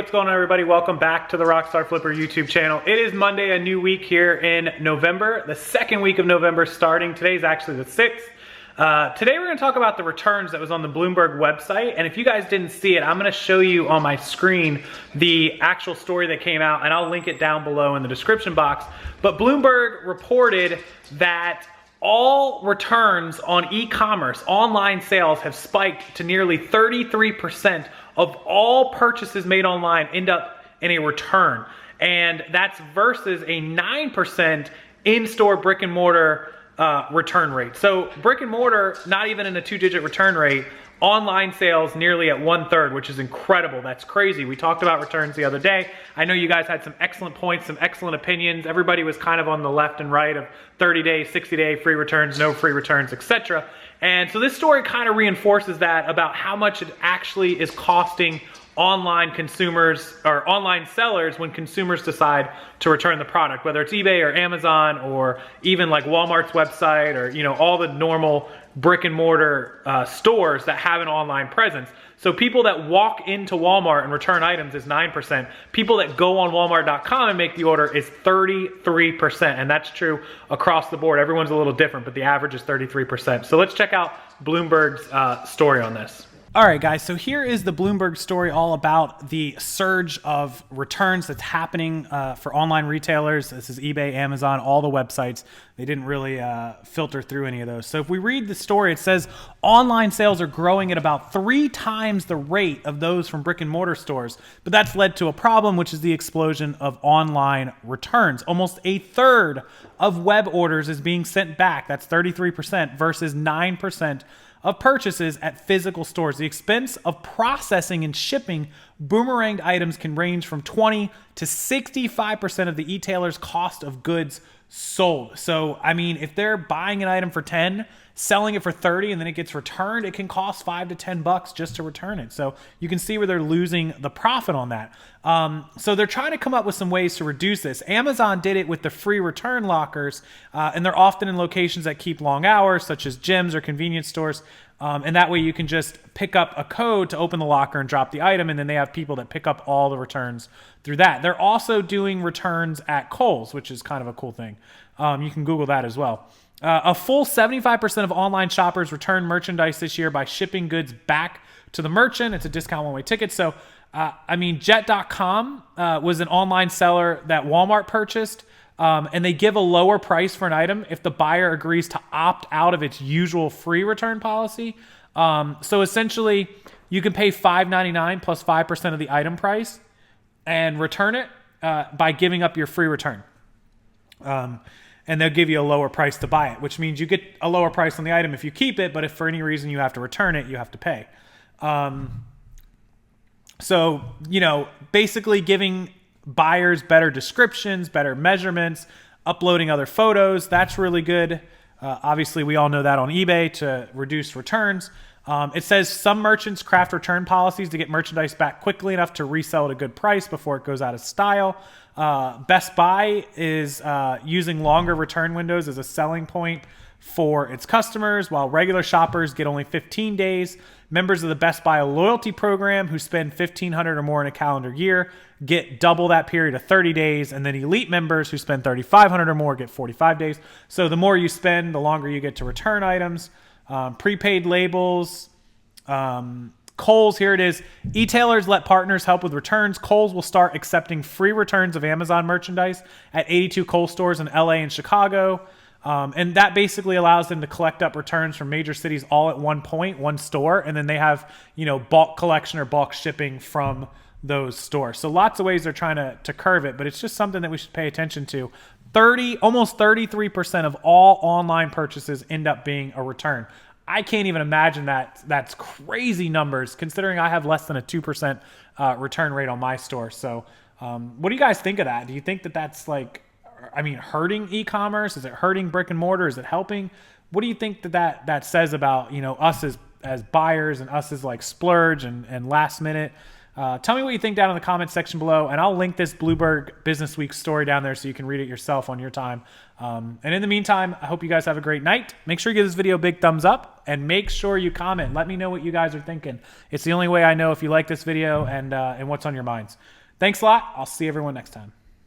what's going on, everybody? Welcome back to the Rockstarflipper YouTube channel. It is Monday, a new week here in November, the second week of November starting. Today's actually the 6th. Today we're going to talk about the returns that was on the Bloomberg website, and if you guys didn't see it, I'm going to show you on my screen the actual story that came out, and I'll link it down below in the description box. But Bloomberg reported that all returns on e-commerce, online sales, have spiked to nearly 33% of all purchases made online end up in a return. And that's versus a 9% in-store brick and mortar return rate. So brick and mortar, not even in a 2-digit return rate. Online sales nearly at 1/3, which is incredible. That's crazy. We talked about returns the other day. I know you guys had some excellent points, some excellent opinions. Everybody was kind of on the left and right of 30-day, 60-day free returns, no free returns, etc. And so this story kind of reinforces that about how much it actually is costing online consumers or online sellers when consumers decide to return the product, whether it's eBay or Amazon or even like Walmart's website or, you know, all the normal brick and mortar stores that have an online presence. So people that walk into Walmart and return items is 9%. People that go on Walmart.com and make the order is 33%. And that's true across the board. Everyone's a little different, but the average is 33%. So let's check out Bloomberg's story on this. All right, guys, so here is the Bloomberg story all about the surge of returns that's happening for online retailers. This is eBay, Amazon, all the websites. They didn't really filter through any of those. So if we read the story, it says online sales are growing at about 3 times the rate of those from brick and mortar stores. But that's led to a problem, which is the explosion of online returns. Almost 1/3 of web orders is being sent back. That's 33% versus 9% of purchases at physical stores. The expense of processing and shipping boomeranged items can range from 20 to 65% of the e-tailer's cost of goods sold. So, I mean, if they're buying an item for 10, selling it for 30, and then it gets returned, it can cost $5 to $10 just to return it. So you can see where they're losing the profit on that. So they're trying to come up with some ways to reduce this. Amazon did it with the free return lockers, and they're often in locations that keep long hours, such as gyms or convenience stores. And that way you can just pick up a code to open the locker and drop the item, and then they have people that pick up all the returns through that. They're also doing returns at Kohl's, which is kind of a cool thing. You can Google that as well. A full 75% of online shoppers return merchandise this year by shipping goods back to the merchant. It's a discount one-way ticket. So, I mean, Jet.com was an online seller that Walmart purchased, and they give a lower price for an item if the buyer agrees to opt out of its usual free return policy. So essentially, you can pay $5.99 plus 5% of the item price and return it by giving up your free return. And they'll give you a lower price to buy it, which means you get a lower price on the item if you keep it, but if for any reason you have to return it, you have to pay. So, you know, basically giving buyers better descriptions, better measurements, uploading other photos, that's really good. Obviously, we all know that on eBay to reduce returns. It says some merchants craft return policies to get merchandise back quickly enough to resell at a good price before it goes out of style. Best Buy is using longer return windows as a selling point for its customers, while regular shoppers get only 15 days. Members of the Best Buy loyalty program who spend $1,500 or more in a calendar year get double that period of 30 days, and then elite members who spend $3,500 or more get 45 days. So the more you spend, the longer you get to return items. Prepaid labels. Kohl's, here it is. E-tailers let partners help with returns. Kohl's will start accepting free returns of Amazon merchandise at 82 Kohl's stores in LA and Chicago. And that basically allows them to collect up returns from major cities all at one point, one store, and then they have, you know, bulk collection or bulk shipping from those stores. So lots of ways they're trying to curve it, but it's just something that we should pay attention to. Almost 33% of all online purchases end up being a return. I can't even imagine that. That's crazy numbers considering I have less than a 2% return rate on my store. So what do you guys think of that? Do you think that that's like, I mean, hurting e-commerce? Is it hurting brick and mortar? Is it helping? What do you think that says about, you know, us as buyers and us as like splurge and last minute? Tell me what you think down in the comments section below, and I'll link this Bloomberg Business Week story down there so you can read it yourself on your time. And in the meantime, I hope you guys have a great night. Make sure you give this video a big thumbs up, and make sure you comment. Let me know what you guys are thinking. It's the only way I know if you like this video and what's on your minds. Thanks a lot. I'll see everyone next time.